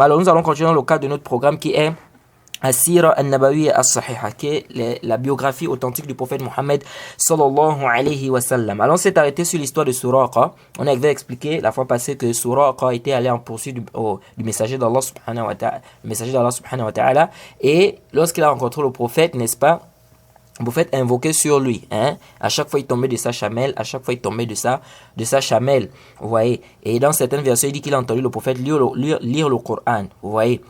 Alors nous allons continuer dans le cadre de notre programme qui est As-Sira al-Nabawiyya as-Sahiha, qui est la biographie authentique du prophète Mohammed sallallahu alayhi wa sallam. Alors on s'est arrêté sur l'histoire de Suraqa. On avait expliqué la fois passée que Suraqa était allé en poursuite du messager d'Allah subhanahu wa ta'ala, et lorsqu'il a rencontré le prophète, n'est-ce pas, le prophète invoquait sur lui, à chaque fois il tombait de sa chamelle, à chaque fois il tombait de sa chamelle, vous voyez. Et dans certaines versions il dit qu'il a entendu le prophète lire le Coran, vous voyez.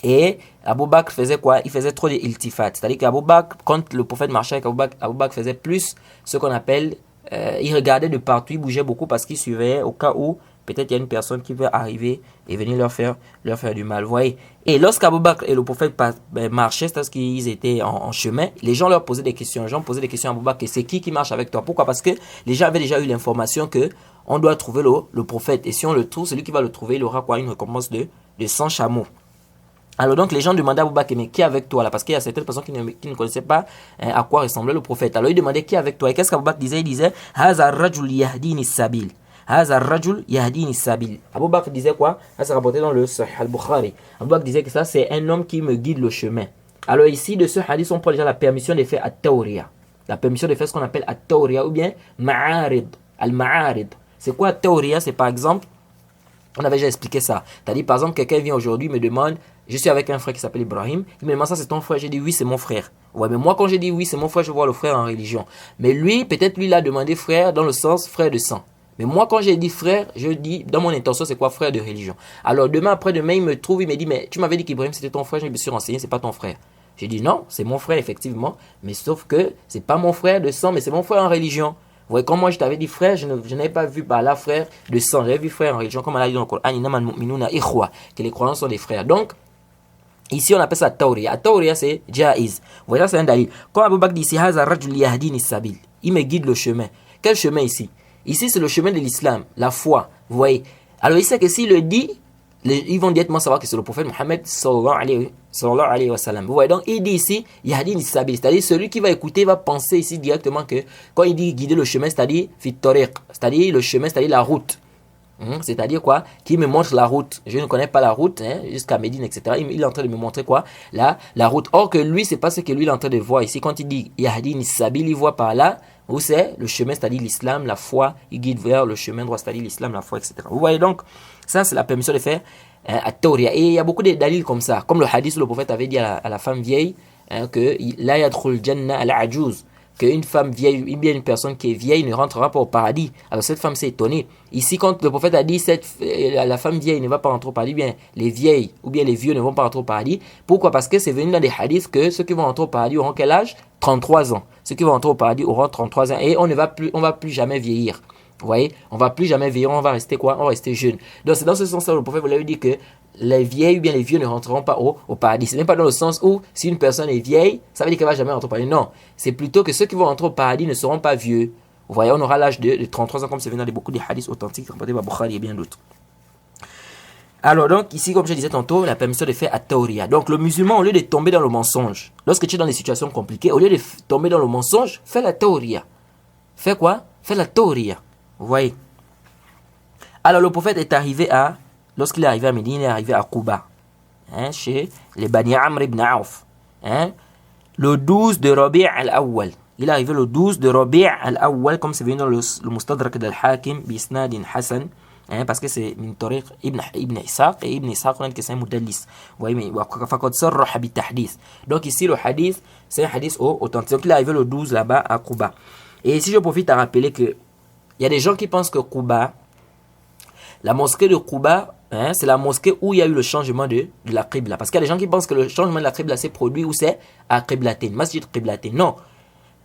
Et Abu Bakr faisait quoi? Il faisait trop d'iltifat. C'est-à-dire qu'Abu Bakr, quand le prophète marchait avec Abu Bakr faisait plus ce qu'on appelle, il regardait de partout, il bougeait beaucoup parce qu'il surveillait au cas où peut-être il y a une personne qui veut arriver et venir leur faire du mal. Vous voyez. Et lorsqu'Abu Bakr et le prophète marchaient, c'est-à-dire qu'ils étaient en chemin, les gens leur posaient des questions. Les gens posaient des questions à Abu Bakr. C'est qui marche avec toi? Pourquoi? Parce que les gens avaient déjà eu l'information que on doit trouver le prophète. Et si on le trouve, celui qui va le trouver, il aura quoi? Une récompense de 100 chameaux. Alors donc les gens demandaient à Abu Bakr, mais qui est avec toi là? Parce qu'il y a certaines personnes qui ne connaissaient pas à quoi ressemblait le prophète. Alors ils demandaient qui est avec toi? Et qu'est-ce qu'Abu Bakr disait? Il disait Haza rajul yahdini sabil. Haza rajul yahdini sabil. Abu Bakr disait quoi? Ça c'est rapporté dans le Sahih al-Bukhari. Abu Bakr disait que ça c'est un homme qui me guide le chemin. Alors ici de ce hadith on prend déjà la permission de faire at-tawriya. La permission de faire ce qu'on appelle at-tawriya ou bien ma'arid. Al-ma'arid. C'est quoi at-tawriya? C'est par exemple, on avait déjà expliqué ça. C'est-à-dire par exemple quelqu'un vient aujourd'hui me demande, je suis avec un frère qui s'appelle Ibrahim. Il me demande ça c'est ton frère. J'ai dit oui c'est mon frère. Ouais mais moi quand j'ai dit oui c'est mon frère je vois le frère en religion. Mais lui peut-être lui il a demandé frère dans le sens frère de sang. Mais moi quand j'ai dit frère je dis dans mon intention c'est quoi frère de religion. Alors demain après demain il me trouve il me dit mais tu m'avais dit qu'Ibrahim c'était ton frère. Je me suis renseigné c'est pas ton frère. J'ai dit non c'est mon frère effectivement. Mais sauf que c'est pas mon frère de sang mais c'est mon frère en religion. Vous voyez, comme moi je t'avais dit frère, je n'avais pas vu par là frère de sang, j'avais vu frère en religion, comme Allah dit dans le Coran, que les croyants sont des frères. Donc, ici on appelle ça tawriya. Tawriya c'est jaiz. Vous voyez, ça c'est un dalil. Quand Abu Bakr dit ici, Haza rajul yahdini sabil, il me guide le chemin. Quel chemin ici? Ici c'est le chemin de l'islam, la foi. Vous voyez. Alors il sait que s'il le dit, ils vont directement savoir que c'est le prophète Mohammed sallallahu alayhi wa sallam. Vous voyez, donc il dit ici yahdini sabil, c'est-à-dire celui qui va écouter va penser ici directement que quand il dit guider le chemin, c'est-à-dire fit tariq, c'est-à-dire le chemin, c'est-à-dire la route. C'est-à-dire quoi? Qui me montre la route. Je ne connais pas la route jusqu'à Médine, etc. Il est en train de me montrer quoi? La route. Or que lui, c'est pas ce que lui il est en train de voir ici. Quand il dit yahdini sabil, il voit par là où c'est le chemin, c'est-à-dire l'islam, la foi. Il guide vers le chemin droit, c'est-à-dire l'islam, la foi, etc. Vous voyez donc, ça c'est la permission de faire at-tawriya. Et il y a beaucoup de dalils comme ça. Comme le hadith où le prophète avait dit à la femme vieille que la yadkhul jannah al-ajuz, qu'une femme vieille, ou bien une personne qui est vieille ne rentrera pas au paradis. Alors cette femme s'est étonnée. Ici, quand le prophète a dit la femme vieille ne va pas rentrer au paradis, bien les vieilles ou bien les vieux ne vont pas rentrer au paradis. Pourquoi? Parce que c'est venu dans des hadiths que ceux qui vont rentrer au paradis auront quel âge? 33 ans. Ceux qui vont rentrer au paradis auront 33 ans. Et on va plus jamais vieillir. Vous voyez, on va plus jamais vieillir, on va rester quoi? On va rester jeune. Donc c'est dans ce sens-là le prophète vous l'avez dit que les vieilles ou bien les vieux ne rentreront pas au paradis. C'est même pas dans le sens où si une personne est vieille, ça veut dire qu'elle va jamais rentrer au paradis. Non, c'est plutôt que ceux qui vont rentrer au paradis ne seront pas vieux. Vous voyez, on aura l'âge de 33 ans comme c'est venu dans beaucoup de hadiths authentiques rapportés par Bukhari et bien d'autres. Alors donc ici comme je disais tantôt, la permission de faire at-tawriya. Donc le musulman au lieu de tomber dans le mensonge, lorsque tu es dans des situations compliquées, au lieu de tomber dans le mensonge, fais la tawriya. Fais quoi? Fais la tawriya. Vous voyez. Alors le prophète est arrivé lorsqu'il est arrivé à Médine, il est arrivé à Quba, chez les Bani Amr ibn Auf, le 12 de Rabi' al-Awwal. Il est arrivé le 12 de Rabi' al-Awwal, comme c'est venu dans le Mustadrak d'Al-Hakim, Bisnadin Hassan, parce que c'est min tariq Ibn Ishaq, et Ibn Ishaq, on a dit que c'est un mudallis. Vous voyez, mais faqad sarraha bi tahdith. Donc ici, le hadith, c'est un hadith authentique. Donc il est arrivé le 12 là-bas à Quba. Et ici, je profite à rappeler que il y a des gens qui pensent que Quba, la mosquée de Quba, c'est la mosquée où il y a eu le changement de la Qibla. Parce qu'il y a des gens qui pensent que le changement de la Qibla s'est produit où c'est à Qiblatin, Masjid Qiblatin. Non.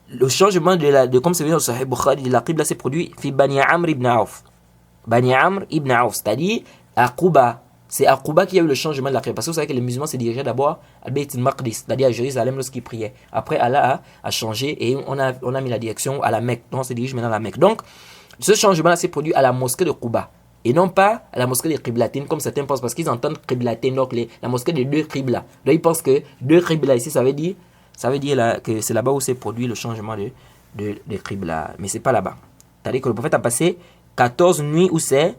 Le changement comme c'est venu dans le Sahih Bukhari, de la Qibla s'est produit fi Bani Amr ibn Auf. Bani Amr ibn Auf, c'est-à-dire à Quba. C'est à Quba qu'il y a eu le changement de la Qibla. Parce que vous savez que les musulmans se dirigeaient d'abord à Beit al-Maqdis, c'est-à-dire à Jérusalem lorsqu'ils priaient. Après, Allah a changé et on a mis la direction à la Mecque. Donc on se dirige maintenant à la Mecque. Donc, ce changement-là s'est produit à la mosquée de Quba. Et non pas à la mosquée de Qiblatin, comme certains pensent, parce qu'ils entendent Qiblatin, donc la mosquée de deux Qibla. Donc ils pensent que deux Qibla ici, ça veut dire là, que c'est là-bas où s'est produit le changement de Qibla. Mais c'est pas là-bas. C'est-à-dire que le prophète a passé 14 nuits où c'est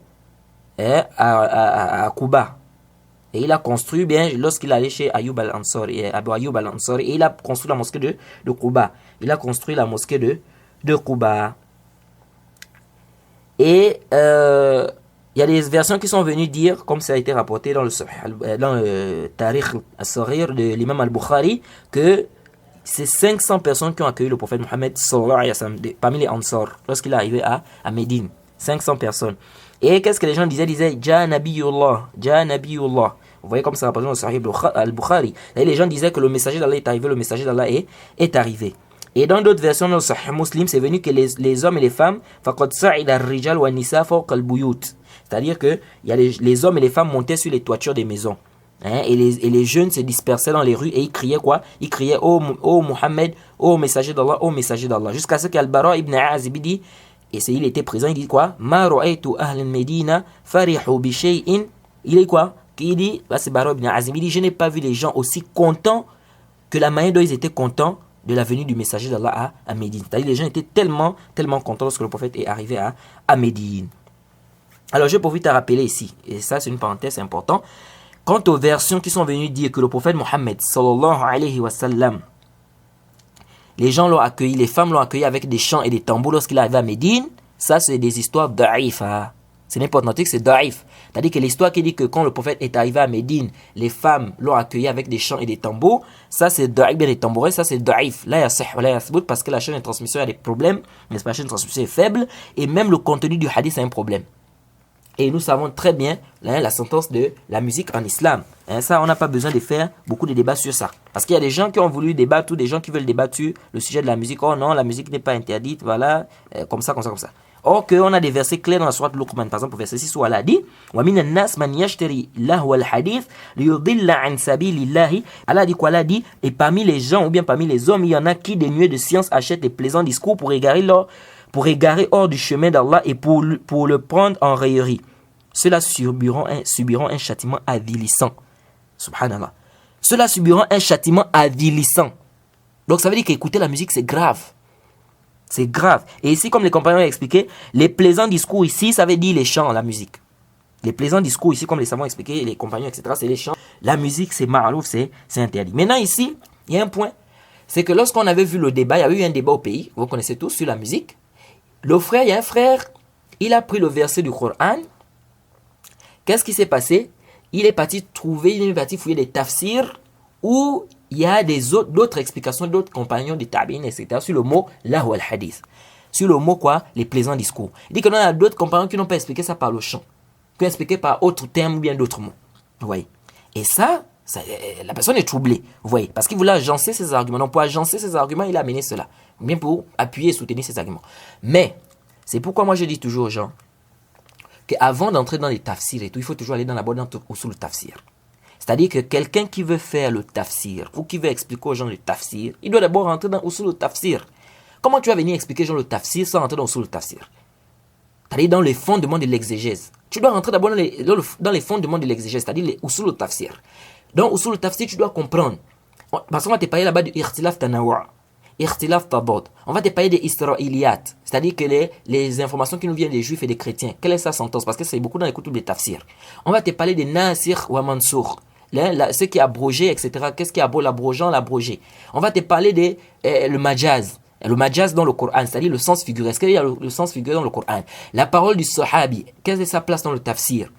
à Quba. Et il a construit bien, lorsqu'il allait chez Ayyub al-Ansari, Abu Ayyub al-Ansari, et il a construit la mosquée de Quba. Il a construit la mosquée de Quba. Et il y a des versions qui sont venues dire, comme ça a été rapporté dans le Tarikh al-Saghir de l'imam al-Bukhari, que c'est 500 personnes qui ont accueilli le prophète Mohammed sallallahu alayhi wa sallam, parmi les Ansar, lorsqu'il est arrivé à Médine. 500 personnes. Et qu'est-ce que les gens disaient? Ils disaient Ja Nabiyullah, Ja Nabiyullah. Vous voyez comme ça représente le Sahih al-Bukhari. Et les gens disaient que le messager d'Allah est arrivé, le messager d'Allah est arrivé. Et dans d'autres versions dans le Sahih Muslim, c'est venu que les hommes et les femmes, faqad sa'ida ar-rijal wa an-nisa fawqa al-buyut. C'est-à-dire que les hommes et les femmes montaient sur les toitures des maisons. Et les jeunes se dispersaient dans les rues et ils criaient quoi? Ils criaient ô Muhammad, ô messager d'Allah, ô messager d'Allah. Jusqu'à ce qu'Al-Bara ibn Azib dit, et il était présent, il dit quoi? Ma ra'aytu ahlan Medina farihu bi shay'in. Il est quoi? Il dit, c'est Bara ibn Azib, il dit, je n'ai pas vu les gens aussi contents que la manière dont ils étaient contents de la venue du messager d'Allah à Médine. C'est-à-dire les gens étaient tellement contents lorsque le prophète est arrivé à Médine. Alors je profite à rappeler ici, et ça c'est une parenthèse importante, quant aux versions qui sont venues dire que le prophète Mohammed sallallahu alayhi wa sallam, les gens l'ont accueilli, les femmes l'ont accueilli avec des chants et des tambours lorsqu'il est arrivé à Médine, ça c'est des histoires da'if. C'est n'importe quoi, c'est da'if. C'est-à-dire que l'histoire qui dit que quand le prophète est arrivé à Médine, les femmes l'ont accueilli avec des chants et des tambours, ça c'est da'if, bien des tambourins, ça c'est da'if. Là, il y a sahih, là, il y a thbout, parce que la chaîne de transmission a des problèmes, mais la chaîne de transmission est faible, et même le contenu du hadith a un problème. Et nous savons très bien la sentence de la musique en islam. Ça, on n'a pas besoin de faire beaucoup de débats sur ça. Parce qu'il y a des gens qui ont voulu débattre ou des gens qui veulent débattre sur le sujet de la musique. Oh non, la musique n'est pas interdite, voilà, comme ça. Or qu'on a des versets clairs dans la sourate Luqman. Par exemple, au verset 6 où Allah dit وَمِنَ النَّاسِ مَنْ يَشْتَرِي لَهْوَ الْحَدِيثِ لِيُضِلَّ عَنْ سَبِيلِ اللَّهِ. Allah dit quoi? Allah dit, et parmi les gens ou bien parmi les hommes, il y en a qui, dénués de science, achètent des plaisants discours pour égarer hors du chemin d'Allah et pour le prendre en raillerie. Ceux-là subiront un châtiment avilissant. Subhanallah. Ceux-là subiront un châtiment avilissant. Donc ça veut dire qu'écouter la musique, c'est grave. C'est grave. Et ici, comme les compagnons ont expliqué, les plaisants discours ici, ça veut dire les chants, la musique. Les plaisants discours ici, comme les savants ont expliqué, les compagnons, etc., c'est les chants. La musique, c'est ma'alouf, c'est interdit. Maintenant ici, il y a un point. C'est que lorsqu'on avait vu le débat, il y avait eu un débat au pays, vous connaissez tous, sur la musique. Il y a un frère, il a pris le verset du Coran. Qu'est-ce qui s'est passé? Il est parti fouiller des tafsirs où il y a d'autres explications, d'autres compagnons des tabi'in, etc. sur le mot lahu al-hadith. Sur le mot quoi? Les plaisants discours. Il dit que l'on a d'autres compagnons qui n'ont pas expliqué ça par le chant, qui ont expliqué par autres termes ou bien d'autres mots. Vous voyez? Et ça, la personne est troublée. Vous voyez? Parce qu'il voulait agencer ses arguments. Donc pour agencer ses arguments, il a amené cela. Bien pour appuyer et soutenir ses arguments. Mais, c'est pourquoi moi je dis toujours aux gens, qu'avant d'entrer dans les tafsirs et tout, il faut toujours aller dans la boîte sous le tafsir. C'est-à-dire que quelqu'un qui veut faire le tafsir ou qui veut expliquer aux gens le tafsir, il doit d'abord rentrer dans le tafsir. Comment tu vas venir expliquer aux gens le tafsir sans rentrer dans le tafsir? C'est-à-dire dans les fondements de l'exégèse. Tu dois rentrer d'abord dans les fondements de l'exégèse, c'est-à-dire les usul al-tafsir. Dans usul al-tafsir, tu dois comprendre. Parce qu'on va te parler là-bas du ikhtilaf tanawa'. Ikhtilaf tabad. On va te parler des israéliyat, c'est-à-dire que les informations qui nous viennent des juifs et des chrétiens. Quelle est sa sentence? Parce que c'est beaucoup dans les kutub des tafsirs. On va te parler des nasir wa mansour, ce qui est abrogé, etc. Qu'est-ce qui est l'abrogeant, l'abrogé? On va te parler le majaz. Le majaz dans le Coran, c'est-à-dire le sens figuré. Est-ce qu'il y a le sens figuré dans le Coran? La parole du sahabi, quelle est sa place dans le tafsir?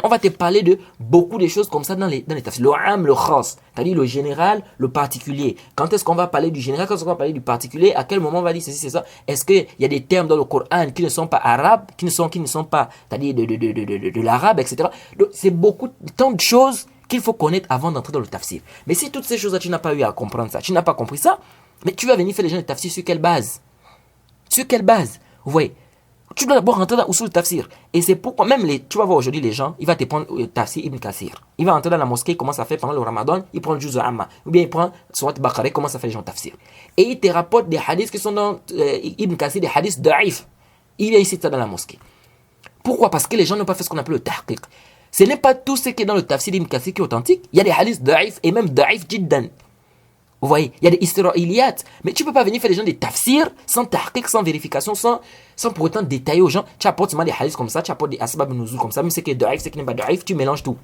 On va te parler de beaucoup de choses comme ça dans les tafsirs. Le am, le khas, c'est-à-dire le général, le particulier. Quand est-ce qu'on va parler du général, quand est-ce qu'on va parler du particulier? À quel moment on va dire ceci, c'est ça? Est-ce qu'il y a des termes dans le Coran qui ne sont pas arabes, qui ne sont pas, c'est-à-dire de l'arabe, etc. Donc c'est tant de choses qu'il faut connaître avant d'entrer dans le tafsir. Mais si toutes ces choses-là, tu n'as pas eu à comprendre ça, tu n'as pas compris ça, mais tu vas venir faire les gens de tafsir sur quelle base? Sur quelle base? Vous voyez? Tu dois d'abord rentrer dans usul tafsir. Et c'est pourquoi même tu vas voir aujourd'hui les gens, il va te prendre tafsir Ibn Kathir. Il va rentrer dans la mosquée, il commence à faire pendant le Ramadan, il prend le Juz Amma. Ou bien il prend Surat Baqarah, il commence à faire les gens tafsir. Et il te rapporte des hadiths qui sont dans Ibn Kathir, des hadiths da'if. Il vient ici dans la mosquée. Pourquoi? Parce que les gens n'ont pas fait ce qu'on appelle le tahqiq. Ce n'est pas tout ce qui est dans le tafsir Ibn Kathir qui est authentique. Il y a des hadiths da'if et même da'if jiddan. Vous voyez, il y a des israéliyat, mais tu ne peux pas venir faire des gens des tafsirs sans tahqiq, sans vérification, sans pour autant détailler aux gens. Tu apportes seulement des hadiths comme ça, tu apportes des asbab nuzul comme ça, même ce qui est da'if, ce qui n'est pas da'if, tu mélanges tout.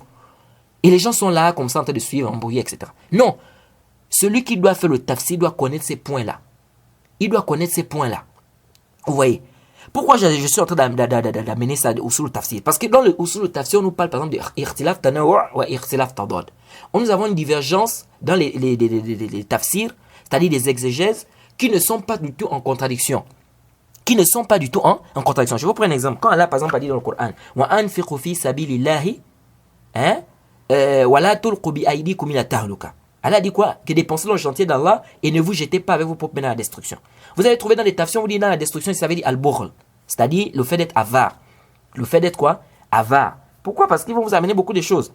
Et les gens sont là, comme ça, en train de suivre, embrouiller, etc. Non. Celui qui doit faire le tafsir doit connaître ces points-là. Il doit connaître ces points-là. Vous voyez? Pourquoi je suis en train d'amener ça au usul tafsir? Parce que dans le usul tafsir, on nous parle par exemple de irtilaf tanawu' ou irtilaf tadad. Nous avons une divergence dans les tafsirs, c'est-à-dire des exégèses, qui ne sont pas du tout en contradiction. Qui ne sont pas du tout en contradiction. Je vais vous prendre un exemple. Quand Allah, par exemple, a dit dans le Coran, wa anfiqu fi sabilillahi, wa la tulqu bi aydikum ila tahluka. Allah dit quoi? Que dépensez dans le chantier d'Allah et ne vous jetez pas avec vos propres mains dans la destruction. Vous allez trouver dans les tafsirs, vous dites dans la destruction, ça veut dire al-bukhl, c'est-à-dire le fait d'être avare. Le fait d'être quoi? Avare. Pourquoi? Parce qu'ils vont vous amener beaucoup de choses.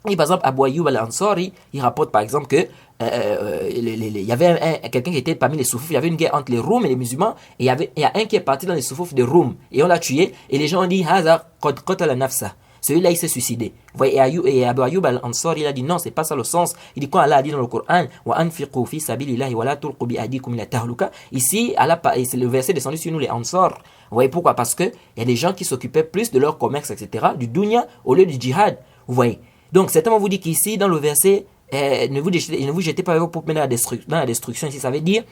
Et par exemple, Abu Ayyub al-Ansari, il rapporte par exemple que il y avait quelqu'un qui était parmi les soufoufs, il y avait une guerre entre les Roums et les musulmans, et il y a un qui est parti dans les soufoufs des Roums, et on l'a tué, et les gens ont dit, Haza qad qatala nafsa. Celui-là, il s'est suicidé. Vous voyez, et Abu Ayyub al-Ansari, il a dit non, c'est pas ça le sens. Il dit quand Allah a dit dans le Coran, wa anfiqu fi sabilillahi wa la tulqu bi aydikum ila tahluka. Ici, c'est le verset descendu sur nous, les Ansar. Vous voyez pourquoi? Parce que il y a des gens qui s'occupaient plus de leur commerce, etc., du dunya au lieu du djihad. Vous voyez. Donc, certainement vous dit qu'ici, dans le verset, ne vous jetez pas avec vos propres mains dans la destruction. Ici, ça veut dire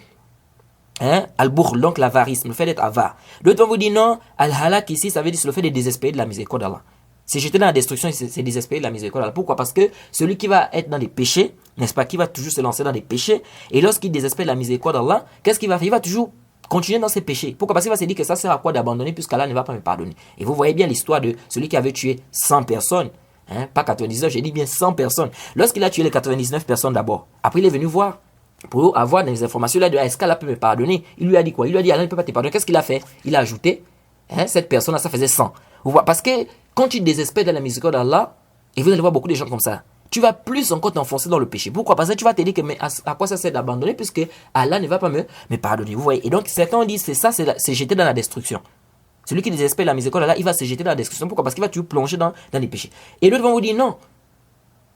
al-bukhl, donc l'avarisme, le fait d'être avare. D'autres vont vous dire non, al-halak ici, ça veut dire c'est le fait de désespérer de la miséricorde d'Allah. Si j'étais dans la destruction, c'est désespérer de la miséricorde d'Allah. Pourquoi? Parce que celui qui va être dans des péchés, n'est-ce pas, qui va toujours se lancer dans des péchés, et lorsqu'il désespère de la miséricorde d'Allah, qu'est-ce qu'il va faire? Il va toujours continuer dans ses péchés. Pourquoi? Parce qu'il va se dire que ça sert à quoi d'abandonner puisqu'Allah ne va pas me pardonner. Et vous voyez bien l'histoire de celui qui avait tué 100 personnes. Pas 99, j'ai dit bien 100 personnes. Lorsqu'il a tué les 99 personnes d'abord, après il est venu voir pour avoir des informations. Il a dit, est-ce qu'Allah peut me pardonner? Il lui a dit quoi? Il lui a dit, Allah ne peut pas te pardonner. Qu'est-ce qu'il a fait? Il a ajouté, cette personne-là, ça faisait 100. Vous voyez, parce que quand tu désespères de la miséricorde d'Allah, et vous allez voir beaucoup de gens comme ça, tu vas plus encore t'enfoncer dans le péché. Pourquoi? Parce que tu vas te dire que mais à quoi ça sert d'abandonner puisque Allah ne va pas me pardonner. Vous voyez? Et donc certains disent c'est ça, c'est jeter dans la destruction. Celui qui désespère la miséricorde d'Allah, il va se jeter dans la destruction. Pourquoi? Parce qu'il va toujours plonger dans les péchés. Et d'autres vont vous dire non.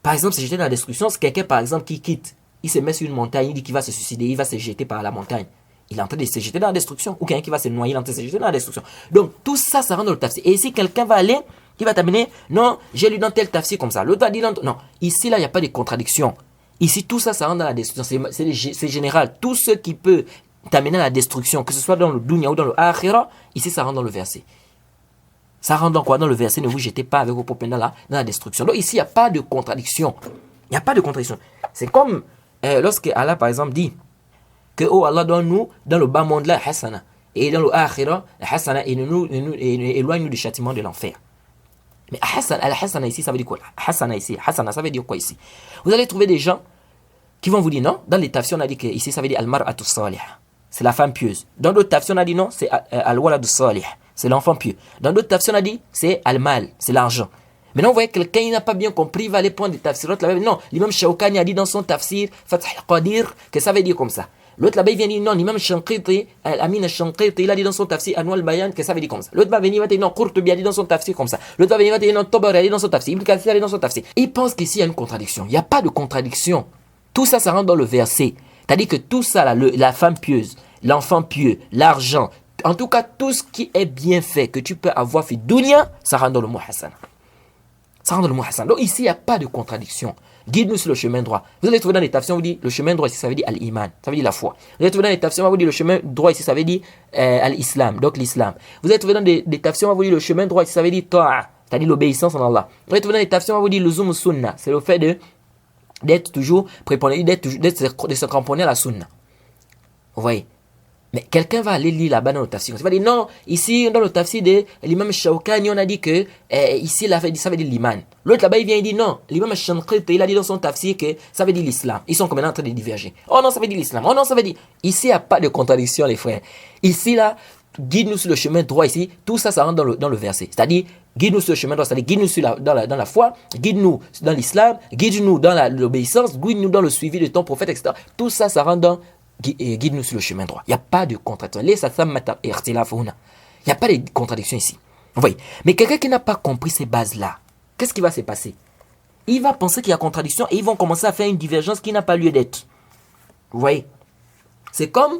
Par exemple, se jeter dans la destruction, c'est quelqu'un par exemple qui quitte, il se met sur une montagne, il dit qu'il va se suicider, il va se jeter par la montagne. Il est en train de se jeter dans la destruction. Ou quelqu'un qui va se noyer, il est en train de se jeter dans la destruction. Donc tout ça, ça rentre dans le tafsir. Et ici, quelqu'un va aller, qui va t'amener, non, j'ai lu dans tel tafsir comme ça. L'autre va dire, non, ici, là, il n'y a pas de contradiction. Ici, tout ça, ça rentre dans la destruction. C'est général. Tout ce qui peut t'amener à la destruction, que ce soit dans le dunya ou dans le akhira, ici, ça rentre dans le verset. Ça rentre dans quoi? Dans le verset, ne vous jetez pas avec vos propres mains dans la destruction. Donc ici, il n'y a pas de contradiction. Il n'y a pas de contradiction. C'est comme lorsque Allah, par exemple, dit que, oh Allah, donne-nous dans le bas monde là, hasana. Et dans le akhira, hasana, et éloigne-nous du châtiment de l'enfer. Mais al-hasana ici, ça veut dire quoi? Hasana ici, hasana, ça veut dire quoi ici? Vous allez trouver des gens qui vont vous dire non. Dans les tafsirs, on a dit que ici, ça veut dire al-mar'atu salih. C'est la femme pieuse. Dans d'autres tafsirs, on a dit non, c'est al-waladu salih. C'est l'enfant pieux. Dans d'autres tafsirs, on a dit c'est al-mal, c'est l'argent. Maintenant, vous voyez, quelqu'un qui n'a pas bien compris, il va aller prendre des tafsirotes là-bas. Non, l'imam Shawkani a dit dans son tafsir, Fath al-Qadir, que ça veut dire comme ça. L'autre là-bas, il vient dire non, l'imam Shanqiti, Al-Amin al-Shanqiti, il a dit dans son tafsir Anwal Bayan, que ça veut dire comme ça. L'autre va venir, il va dire non, Qurtubi a dit dans son tafsir comme ça. L'autre va venir, il va dire non, Tabari a dit dans son tafsir, Ibn Kathir a dit dans son tafsir. Il pense qu'ici, il y a une contradiction. Il n'y a pas de contradiction. Tout ça, ça rentre dans le verset. C'est-à-dire que tout ça, là, la femme pieuse, l'enfant pieux, l'argent, en tout cas, tout ce qui est bien fait, que tu peux avoir fait dunya, ça rentre dans le mot hasana. Ça rentre dans le mot hasana. Donc ici, il n'y a pas de contradiction. Guide-nous sur le chemin droit. Vous allez trouver dans les tafsirs, on vous dit le chemin droit ici, ça veut dire al-iman, ça veut dire la foi. Vous allez trouver dans les tafsirs, on vous dit le chemin droit ici, ça veut dire al-islam, donc l'islam. Vous allez trouver dans des tafsirs, on vous dit le chemin droit ici, ça veut dire ta'a, c'est-à-dire l'obéissance en Allah. Vous allez trouver dans les tafsirs, on vous dit le zoom sunna, c'est le fait d'être toujours préponné, de se cramponner à la sunna. Vous voyez? Mais quelqu'un va aller lire là-bas dans le tafsir. Il va dire non, ici dans le tafsir de l'imam Shawkani, on a dit que ici ça veut dire l'iman. L'autre là-bas il vient et dit non, l'imam Shanqiti, il a dit dans son tafsir que ça veut dire l'islam. Ils sont comme en train de diverger. Oh non, ça veut dire l'islam. Oh non, ça veut dire. Ici il n'y a pas de contradiction les frères. Ici là, guide-nous sur le chemin droit ici. Tout ça, ça rentre dans le verset. C'est-à-dire, guide-nous sur le chemin droit, c'est-à-dire guide-nous dans la foi, guide-nous dans l'islam, guide-nous dans l'obéissance, guide-nous dans le suivi de ton prophète, etc. Tout ça, ça rentre dans guide-nous sur le chemin droit. Il n'y a pas de contradiction. Il n'y a pas de contradiction ici. Vous voyez. Mais quelqu'un qui n'a pas compris ces bases-là, qu'est-ce qui va se passer? Il va penser qu'il y a contradiction et ils vont commencer à faire une divergence qui n'a pas lieu d'être. Vous voyez. C'est comme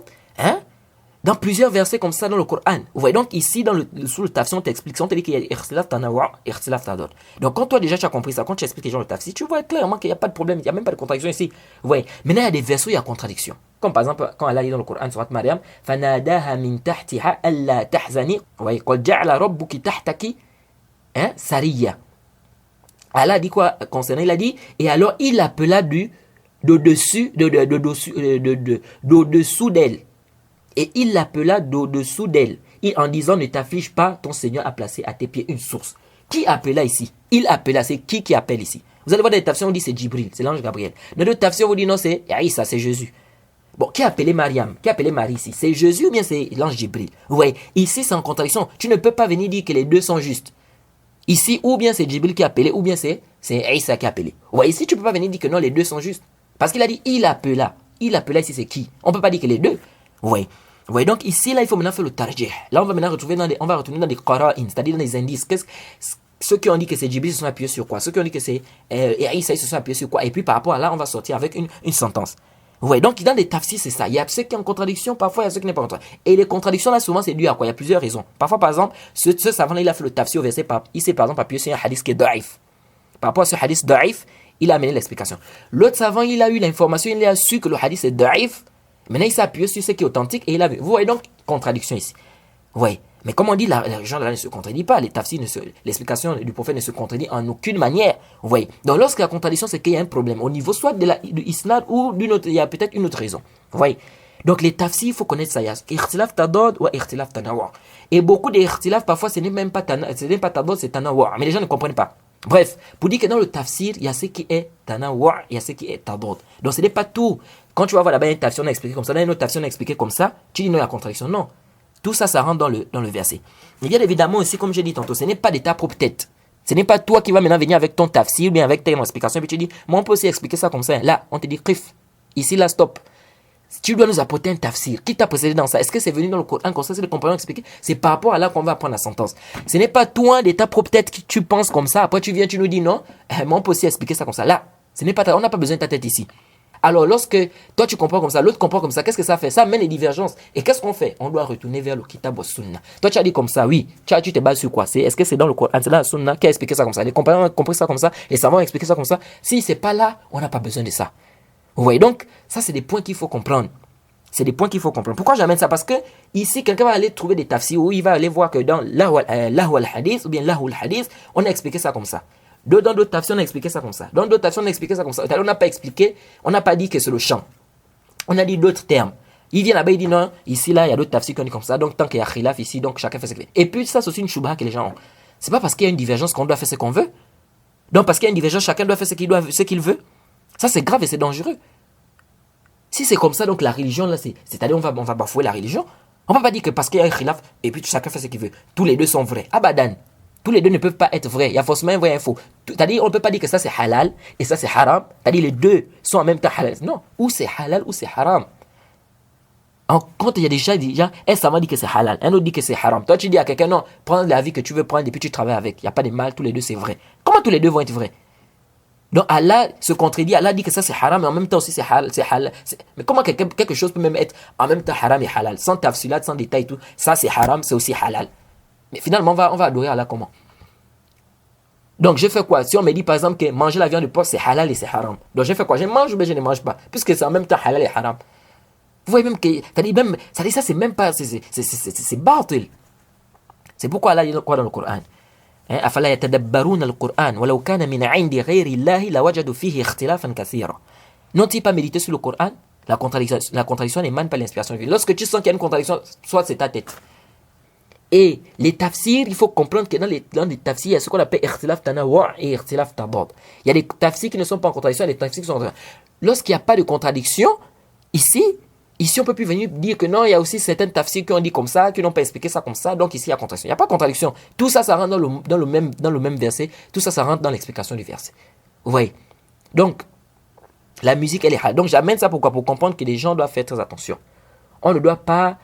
Dans plusieurs versets comme ça dans le Coran. Vous voyez, donc ici, sous le tafsir, on t'explique, on te dit qu'il y a ikhtilaf tanawa, ikhtilaf tadad. Donc quand toi déjà tu as compris ça, quand tu expliques les gens le tafsir, tu vois clairement qu'il n'y a pas de problème, il n'y a même pas de contradiction ici. Vous voyez, maintenant il y a des versets où il y a contradiction. Comme par exemple, quand Allah dit dans le Coran, surat Maryam, فَنَادَاهَا مِن تَحْتِهَا أَلَّا تَحْزَنِي. Vous voyez, قَدْ جَعْلَ رَبُّكِ تَحْتَكِ سَرِيًّا. Allah dit quoi concernant, il a dit, et alors il appela d'au-dessous d'elle. Et il l'appela d'au-dessous d'elle, en disant, ne t'afflige pas, ton Seigneur a placé à tes pieds une source. Qui appela ici? Il appela, c'est qui appelle ici? Vous allez voir dans les tafsirs, on dit c'est Jibril, c'est l'ange Gabriel. Dans d'autres tafsirs, on dit non, c'est Isa, c'est Jésus. Bon, qui a appelé Mariam? Qui a appelé Marie ici? C'est Jésus ou bien c'est l'ange Jibril? Vous voyez, ici c'est en contradiction. Tu ne peux pas venir dire que les deux sont justes. Ici, ou bien c'est Jibril qui a appelé, ou bien c'est Isa qui a appelé. Vous voyez, ici tu ne peux pas venir dire que non, les deux sont justes. Parce qu'il a dit, il appela. Il appela ici, c'est qui? On ne peut pas dire que les deux. Vous voyez, donc ici, là, il faut maintenant faire le tarjih. Là, on va maintenant retourner dans des qara'in, c'est-à-dire dans des indices. Ceux qui ont dit que c'est Jibril se sont appuyés sur quoi? Ceux qui ont dit que c'est Isa, ils se sont appuyés sur quoi? Et puis par rapport à là, on va sortir avec une sentence. Vous voyez, donc dans les tafsirs, c'est ça. Il y a ceux qui sont en contradiction, parfois il y a ceux qui n'est pas en contradiction. Et les contradictions, là, souvent, c'est dû à quoi? Il y a plusieurs raisons. Parfois, par exemple, ce savant-là, il a fait le tafsir au verset, il s'est par exemple appuyé sur un hadith qui est da'if. Par rapport à ce hadith da'if, il a amené l'explication. L'autre savant, il a eu l'information, il a su que le hadith est da'if. Maintenant, il s'est appuyé sur ce qui est authentique et il a vu. Vous voyez donc, contradiction ici. Vous voyez. Mais comme on dit, les gens là ne se contredisent pas. Les tafsirs, l'explication du prophète ne se contredit en aucune manière. Vous voyez. Donc, lorsque la contradiction, c'est qu'il y a un problème. Au niveau soit de l'isnad ou d'une autre, il y a peut-être une autre raison. Vous voyez. Donc, les tafsirs, il faut connaître ça. Il y a ikhtilaf tadad ou ikhtilaf tanawa. Et beaucoup d'ikhtilaf, parfois, ce n'est même pas tadad, c'est tanawa. Mais les gens ne comprennent pas. Bref, pour dire que dans le tafsir, il y a ce qui est tanawa, il y a ce qui est tadad. Donc, ce n'est pas tout. Quand tu vas voir là-bas une tafsir, on a expliqué comme ça, dans une autre tafsir, on a expliqué comme ça, tu dis non, il y a contradiction. Non. Tout ça, ça rentre dans le verset. Mais bien évidemment aussi, comme j'ai dit tantôt, ce n'est pas de ta propre tête. Ce n'est pas toi qui vas maintenant venir avec ton tafsir ou bien avec ta explication et puis tu dis, moi on peut aussi expliquer ça comme ça. Là, on te dit, krif, ici, là, stop. Tu dois nous apporter un tafsir. Qui t'a précédé dans ça? Est-ce que c'est venu dans le Coran comme ça, c'est le compagnon expliqué? C'est par rapport à là qu'on va apprendre la sentence. Ce n'est pas toi de ta propre tête que tu penses comme ça. Après, tu viens, tu nous dis non. Moi, on peut aussi expliquer ça comme ça. Là, ce n'est pas on n'a pas besoin de ta tête ici. Alors, lorsque toi tu comprends comme ça, l'autre comprend comme ça, qu'est-ce que ça fait? Ça amène les divergences. Et qu'est-ce qu'on fait? On doit retourner vers le Kitab wa Sunna. Toi, tu as dit comme ça, oui. Tu te bases sur quoi? Est-ce que c'est dans le Coran, c'est dans la Sunna qui a expliqué ça comme ça? Les compagnons ont compris ça comme ça, les savants ont expliqué ça comme ça. Si c'est pas là, on n'a pas besoin de ça. Vous voyez, donc, ça, c'est des points qu'il faut comprendre. C'est des points qu'il faut comprendre. Pourquoi j'amène ça? Parce que ici, quelqu'un va aller trouver des tafsirs où il va aller voir que dans Lahu al-Hadith ou bien Lahu al-Hadith, on a expliqué ça comme ça. Dans d'autres tafsirs, on a expliqué ça comme ça. Dans d'autres tafsirs, on a expliqué ça comme ça. On n'a pas expliqué, on n'a pas dit que c'est le chant. On a dit d'autres termes. Il vient là-bas, il dit non, ici, là, il y a d'autres tafsirs qui ont dit comme ça. Donc, tant qu'il y a khilaf ici, donc chacun fait ce qu'il veut. Et puis, ça, c'est aussi une choubha que les gens ont. C'est pas parce qu'il y a une divergence qu'on doit faire ce qu'on veut. Donc, parce qu'il y a une divergence, chacun doit faire ce qu'il veut. Ça, c'est grave et c'est dangereux. Si c'est comme ça, donc la religion, là, c'est-à-dire on va bafouer la religion. On ne peut pas dire que parce qu'il y a un khilaf, et puis chacun fait ce qu'il veut. Tous les deux sont vrais. Abadan. Tous les deux ne peuvent pas être vrais. Il y a forcément un vrai et un faux. C'est-à-dire, on ne peut pas dire que ça c'est halal et ça c'est haram. C'est-à-dire, les deux sont en même temps halal. Non. Ou c'est halal ou c'est haram. Quand il y a déjà, un savant dit que c'est halal, un autre dit que c'est haram. Toi, tu dis à quelqu'un, non, prends la vie que tu veux prendre et puis tu travailles avec. Il n'y a pas de mal, tous les deux c'est vrai. Comment tous les deux vont être vrais? Donc Allah se contredit, Allah dit que ça c'est haram, mais en même temps aussi c'est halal. Mais comment quelque chose peut même être en même temps haram et halal? Sans tafsilat, sans détail, tout. Ça c'est haram, c'est aussi halal. Mais finalement, on va adorer Allah comment? Donc je fais quoi? Si on me dit par exemple que manger la viande de porc c'est halal et c'est haram. Donc je fais quoi? Je mange ou bien je ne mange pas? Puisque c'est en même temps halal et haram. Vous voyez même que, ça c'est même pas, c'est batil. C'est pourquoi Allah dit quoi dans le Coran? أفلا يتدبرون القرآن ولو كان من عند غير الله لوجدوا فيه اختلافا كثيرا. N'ont-ils pas médité sur le Coran? La contradiction n'émane pas l'inspiration divine. Lorsque tu sens qu'il y a une contradiction, soit c'est ta tête. Et les tafsirs, il faut comprendre que dans les tafsirs, il y a ce qu'on appelle ikhtilaf tanawa' et ikhtilaf tabad. Il y a des tafsirs qui ne sont pas en contradiction, il y a des tafsirs qui sont en contradiction. Lorsqu'il n'y a pas de contradiction, ici on peut plus venir dire que non, il y a aussi certains tafsirs qui ont dit comme ça, qui n'ont pas expliqué ça comme ça, donc ici il y a contradiction. Il n'y a pas de contradiction. Tout ça, ça rentre dans le même verset, tout ça, ça rentre dans l'explication du verset. Vous voyez? Donc, la musique, elle est halal. Donc, j'amène ça pourquoi? Pour comprendre que les gens doivent faire très attention. On ne doit pas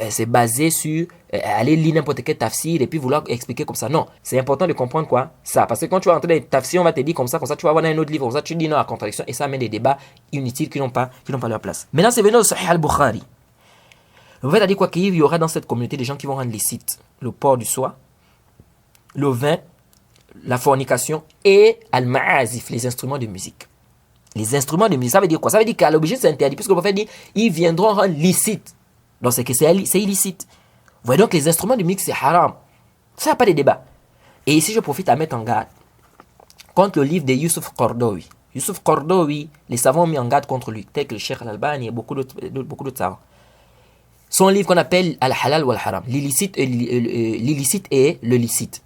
se baser sur aller lire n'importe quel tafsir et puis vouloir expliquer comme ça. Non, c'est important de comprendre quoi? Ça. Parce que quand tu vas entrer dans les tafsirs, on va te dire comme ça, tu vas avoir un autre livre, comme ça, tu dis non à la contradiction et ça amène des débats inutiles qui n'ont pas leur place. Maintenant, c'est venu au Sahih al-Bukhari. Le prophète a dit quoi? Qu'il y aura dans cette communauté des gens qui vont rendre licite le port du soie, le vin, la fornication et al-ma'azif, les instruments de musique. Les instruments de musique, ça veut dire quoi? Ça veut dire qu'à l'objet c'est interdit, puisque le prophète dit ils viendront rendre licite. Donc c'est que c'est illicite. Vous voyez donc les instruments de musique c'est haram. Ça n'a pas de débat. Et ici je profite à mettre en garde contre le livre de Yusuf Qaradawi. Yusuf Qaradawi, les savants ont mis en garde contre lui, tel que le Cheikh Al-Albani et beaucoup d'autres savants. Son livre qu'on appelle Al-Halal wal-Haram, l'illicite et le licite.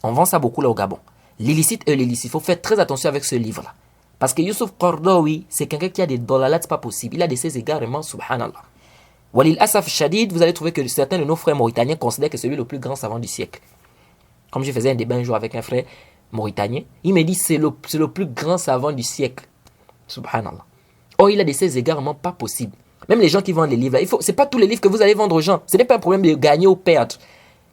On vend ça beaucoup là au Gabon. L'illicite et l'illicite. Il faut faire très attention avec ce livre-là. Parce que Yusuf Qaradawi, c'est quelqu'un qui a des dolalats, c'est pas possible. Il a de ses égarements, subhanallah. Walil Asaf Shadid, vous allez trouver que certains de nos frères mauritaniens considèrent que c'est lui le plus grand savant du siècle. Comme je faisais un débat un jour avec un frère mauritanien, il me dit c'est le plus grand savant du siècle. Subhanallah. Oh, il a de ses égarements pas possible. Même les gens qui vendent les livres, c'est pas tous les livres que vous allez vendre aux gens. Ce n'est pas un problème de gagner ou perdre.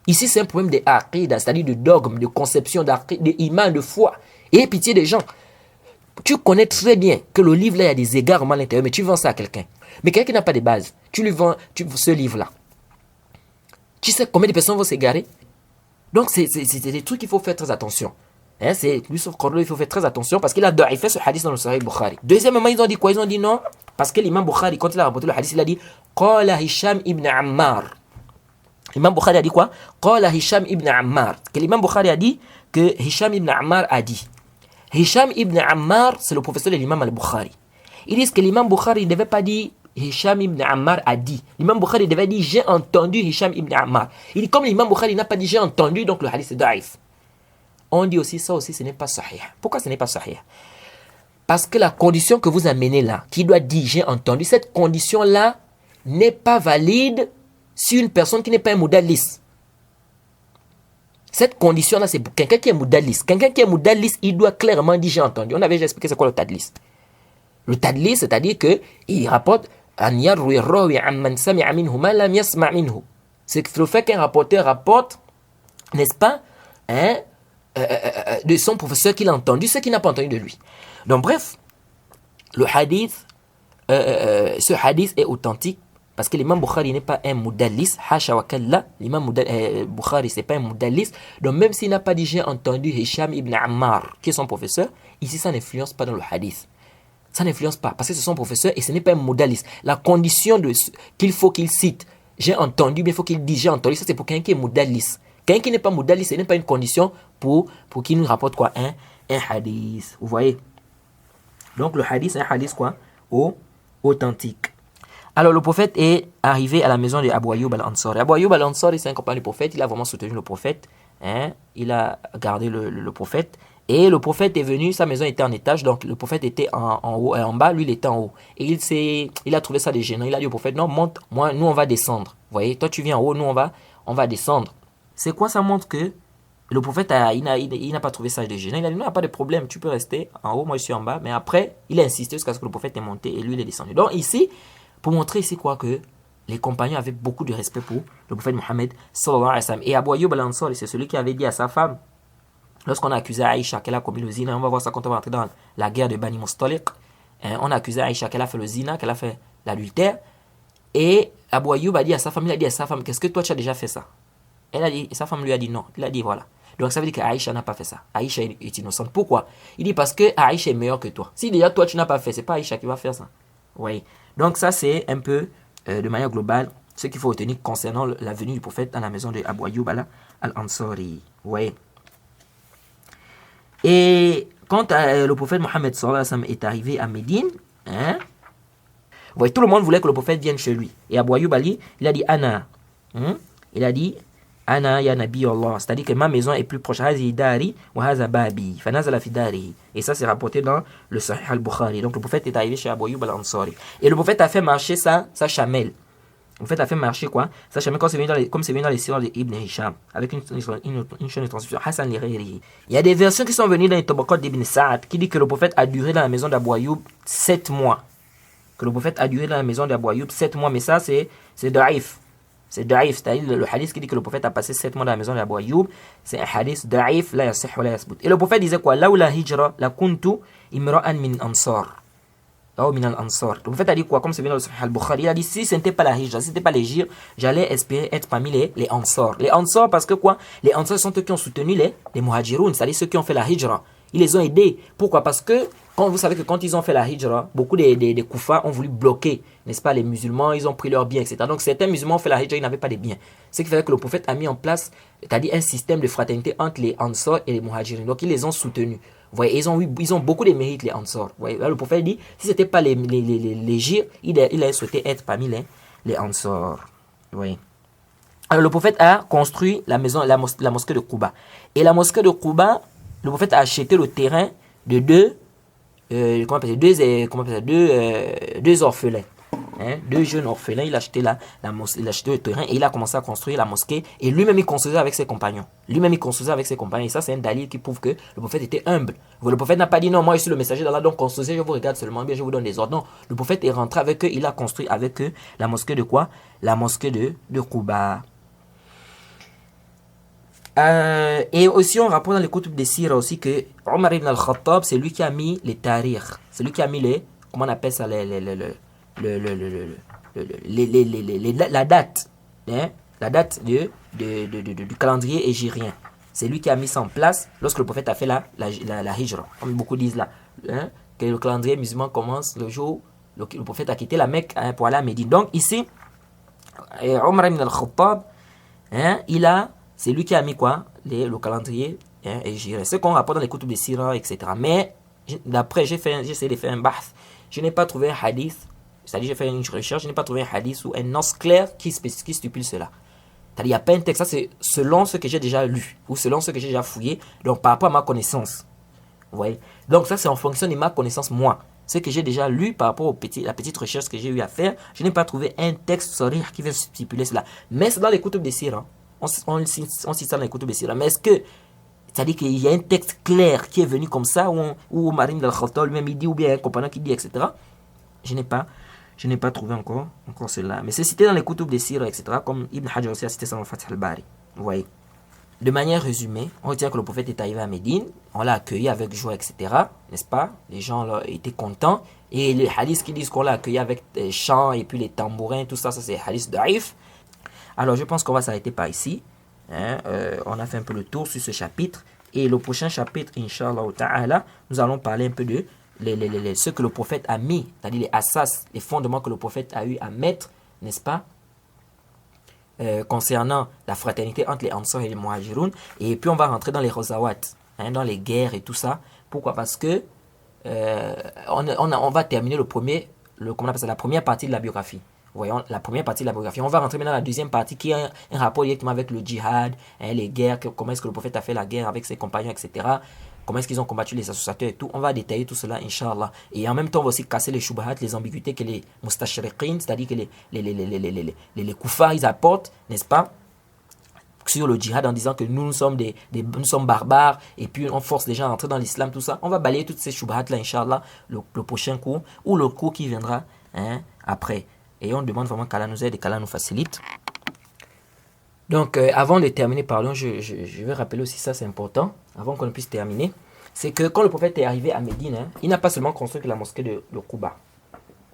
Ici, c'est un problème de aqida, c'est-à-dire de dogme, de conception, d'iman, de foi. Et pitié des gens. Tu connais très bien que le livre-là, il y a des égarements à l'intérieur, mais tu vends ça à quelqu'un. Mais quelqu'un qui n'a pas de base, tu lui vends ce livre-là. Tu sais combien de personnes vont s'égarer? Donc, c'est des trucs qu'il faut faire très attention. Hein, c'est Yusuf Qaradawi, il faut faire très attention parce qu'il a fait ce hadith dans le Sahih Bukhari. Deuxièmement, ils ont dit quoi? Ils ont dit non, parce que l'imam Bukhari, quand il a rapporté le hadith, il a dit Qala Hisham ibn Ammar. L'imam Bukhari a dit quoi? Qala Hisham ibn Ammar. Que l'imam Bukhari a dit que Hisham ibn Ammar a dit. Hisham ibn Ammar, c'est le professeur de l'imam al-Bukhari. Ils disent que l'imam Bukhari ne devait pas dire Hisham ibn Ammar a dit. L'imam Bukhari devait dire j'ai entendu Hisham ibn Ammar. Il dit comme l'imam Bukhari n'a pas dit j'ai entendu, donc le hadith est daif. On dit aussi ça aussi, ce n'est pas sahih. Pourquoi ce n'est pas sahih? Parce que la condition que vous amenez là, qui doit dire j'ai entendu, cette condition-là n'est pas valide sur une personne qui n'est pas un mudallis. Cette condition-là, c'est pour quelqu'un qui est mudallis. Quelqu'un qui est mudallis, il doit clairement dire j'ai entendu. On avait déjà expliqué c'est quoi le tadlis. Le tadlis, c'est-à-dire qu'il rapporte c'est le fait qu'un rapporteur rapporte, n'est-ce pas, de son professeur qu'il a entendu, ce qu'il n'a pas entendu de lui. Donc bref, le hadith, ce hadith est authentique parce que l'imam Bukhari n'est pas un mudallis, hasha wa kalla, l'imam Bukhari c'est pas un mudallis, donc même s'il n'a pas dit j'ai entendu Hisham ibn Ammar, qui est son professeur, ici ça n'influence pas dans le hadith. Ça n'influence pas parce que c'est son professeur et ce n'est pas un mudallis. La condition qu'il faut qu'il cite, j'ai entendu, mais il faut qu'il dise j'ai entendu, ça c'est pour quelqu'un qui est mudallis. Quelqu'un qui n'est pas mudallis, ce n'est pas une condition pour qu'il nous rapporte quoi? Un hadith. Vous voyez? Donc le hadith, c'est un hadith quoi? Authentique. Alors le prophète est arrivé à la maison de Abu Ayyub al-Ansari. Abu Ayyub al-Ansari, c'est un compagnon du prophète. Il a vraiment soutenu le prophète. Hein? Il a gardé le prophète. Et le prophète est venu, sa maison était en étage, donc le prophète était en haut et en bas, lui il était en haut. Et il a trouvé ça gênant. Il a dit au prophète, non, monte, nous on va descendre. Vous voyez, toi tu viens en haut, nous on va descendre. C'est quoi? Ça montre que le prophète il n'a pas trouvé ça gênant. Il a dit non, il n'y a pas de problème, tu peux rester en haut, moi je suis en bas. Mais après, il a insisté jusqu'à ce que le prophète est monté et lui il est descendu. Donc ici, pour montrer ici quoi que les compagnons avaient beaucoup de respect pour le prophète Mohammed sallallahu alayhi wa sallam. Et Abu Ayyub al-Ansari, c'est celui qui avait dit à sa femme, lorsqu'on a accusé Aïcha qu'elle a commis le zina, on va voir ça quand on va entrer dans la guerre de Bani Mustaliq, on a accusé Aïcha qu'elle a fait le zina, qu'elle a fait l'adultère. Et Abu Ayyub a dit à sa femme, qu'est-ce que toi tu as déjà fait ça? Elle a dit, et sa femme lui a dit non. Il a dit voilà. Donc ça veut dire qu'Aïcha n'a pas fait ça. Aïcha est innocente. Pourquoi? Il dit parce que Aïcha est meilleure que toi. Si déjà toi tu n'as pas fait, c'est pas Aïcha qui va faire ça. Oui. Donc ça c'est un peu de manière globale ce qu'il faut retenir concernant la venue du prophète dans la maison de Abu Ayyub al-Ansari. Oui. Et quand le prophète Mohammed sallallahu alayhi wa sallam est arrivé à Médine, hein, vous voyez, tout le monde voulait que le prophète vienne chez lui. Et Abu Ayyub il a dit Ana. Il a dit Ana ya Nabi Allah. C'est-à-dire que ma maison est plus proche. Hazi dari wa haza babi. Fanazala fi dari. Et ça c'est rapporté dans le Sahih al-Bukhari. Donc le prophète est arrivé chez Abu Ayyub al-Ansari. Et le prophète a fait marcher sa chamelle. Le prophète a fait marcher quoi? Sa chamelle comme c'est venu dans les sirops d'Ibn Hisham. Avec une chaîne de transmission. Hassan al-Ghayri. Il y a des versions qui sont venues dans les Tabaqat d'Ibn Sa'ad qui dit que le prophète a duré dans la maison d'Abu Ayyub 7 mois. Que le prophète a duré dans la maison d'Abu Ayyub 7 mois. Mais ça c'est daif. C'est daif, c'est-à-dire le hadith qui dit que le prophète a passé 7 mois dans la maison d'Abu Ayyub, c'est un hadith daif, la yasih wa la yasbut. Et le prophète disait quoi? Là où la hijra, la kuntu imra'an min ansar. minal ansar. Le prophète a dit quoi? Comme c'est bien dans le Sahih al-Bukhari, il a dit si ce n'était pas la hijra, si ce n'était pas l'hégire, j'allais espérer être parmi les ansar. Les ansar parce que quoi? Les ansar sont eux qui ont soutenu les muhajiroun, c'est-à-dire ceux qui ont fait la hijra. Ils les ont aidés. Pourquoi? Parce que vous savez que quand ils ont fait la hijra, beaucoup des koufars ont voulu bloquer, n'est-ce pas, les musulmans, ils ont pris leurs biens, etc. Donc certains musulmans ont fait la hijra, ils n'avaient pas de biens. Ce qui fait que le prophète a mis en place, c'est-à-dire un système de fraternité entre les ansar et les muhajiroun. Donc ils les ont soutenus. Vous voyez, ils ont beaucoup de mérites, les ansar. Vous voyez, là, le prophète dit, si ce n'était pas les gires, il a souhaité être parmi les ansar. Vous voyez. Alors le prophète a construit la mosquée de Quba. Et la mosquée de Quba, le prophète a acheté le terrain de deux orphelins. Deux jeunes orphelins, il a acheté le terrain et il a commencé à construire la mosquée. Et lui-même, il construisait avec ses compagnons. Et ça, c'est un dalil qui prouve que le prophète était humble. Le prophète n'a pas dit non, moi je suis le messager d'Allah, donc construisez, je vous regarde seulement, bien je vous donne des ordres. Non, le prophète est rentré avec eux, il a construit avec eux la mosquée de quoi? La mosquée de Quba. Et aussi on rapporte dans les coutubes de Sira aussi que Omar ibn al-Khattab, c'est lui qui a mis les tariq, c'est lui qui a mis comment on appelle ça, la date, la date du calendrier hégirien. C'est lui qui a mis ça en place lorsque le prophète a fait la hijra, comme beaucoup disent là, que le calendrier musulman commence le jour le prophète a quitté la Mecque pour aller à Médine. Donc ici Omar ibn al-Khattab, c'est lui qui a mis quoi? Le calendrier hégirien. C'est qu'on rapporte dans les coutubes de Sira, etc. Mais d'après, j'ai essayé de faire un bahth. Je n'ai pas trouvé un hadith, c'est-à-dire j'ai fait une recherche, je n'ai pas trouvé un hadith ou un nos clair qui stipule cela. C'est-à-dire il n'y a pas un texte, ça c'est selon ce que j'ai déjà lu ou selon ce que j'ai déjà fouillé, donc par rapport à ma connaissance. Vous voyez? Donc ça c'est en fonction de ma connaissance moi. Ce que j'ai déjà lu par rapport la petite recherche que j'ai eu à faire, je n'ai pas trouvé un texte sarih qui vient stipuler cela. Mais c'est dans les coutubes de Sira. On cite ça dans les coutubes de Sira. Mais est-ce que, c'est-à-dire qu'il y a un texte clair qui est venu comme ça, où Marim al-Khattab lui-même il dit, ou bien un compagnon qui dit, etc. Je n'ai pas trouvé encore cela. Mais c'est cité dans les coutubes de Sira, etc. Comme Ibn Hajar aussi a cité ça dans le Fath al-Bari. Vous voyez. De manière résumée, on retient que le prophète est arrivé à Médine, on l'a accueilli avec joie, etc. N'est-ce pas? Les gens là, étaient contents. Et les hadiths qui disent qu'on l'a accueilli avec des chants et puis les tambourins, tout ça, c'est hadith daif. Alors je pense qu'on va s'arrêter par ici. On a fait un peu le tour sur ce chapitre. Et le prochain chapitre, Inch'Allah Ta'ala, nous allons parler un peu de ce que le prophète a mis, c'est-à-dire les asas, les fondements que le prophète a eu à mettre, n'est-ce pas? Concernant la fraternité entre les Ansar et les Muhajiroun. Et puis on va rentrer dans les Ghazawat, dans les guerres et tout ça. Pourquoi? Parce que on va terminer la première partie de la biographie. Voyons la première partie de la biographie. On va rentrer maintenant dans la deuxième partie qui a un rapport directement avec le djihad, les guerres, comment est-ce que le prophète a fait la guerre avec ses compagnons, etc. Comment est-ce qu'ils ont combattu les associateurs et tout. On va détailler tout cela, Inch'Allah. Et en même temps, on va aussi casser les shubahat, les ambiguïtés que les mustashriqin, c'est-à-dire que les koufars, ils apportent, n'est-ce pas, sur le djihad en disant que nous sommes nous sommes barbares et puis on force les gens à entrer dans l'islam, tout ça. On va balayer toutes ces shubahat là, Inch'Allah, le prochain cours ou le cours qui viendra après. Et on demande vraiment qu'Allah nous aide et qu'Allah nous facilite. Donc, avant de terminer, pardon, je vais rappeler aussi ça, c'est important, avant qu'on puisse terminer. C'est que quand le prophète est arrivé à Médine, il n'a pas seulement construit la mosquée de Quba.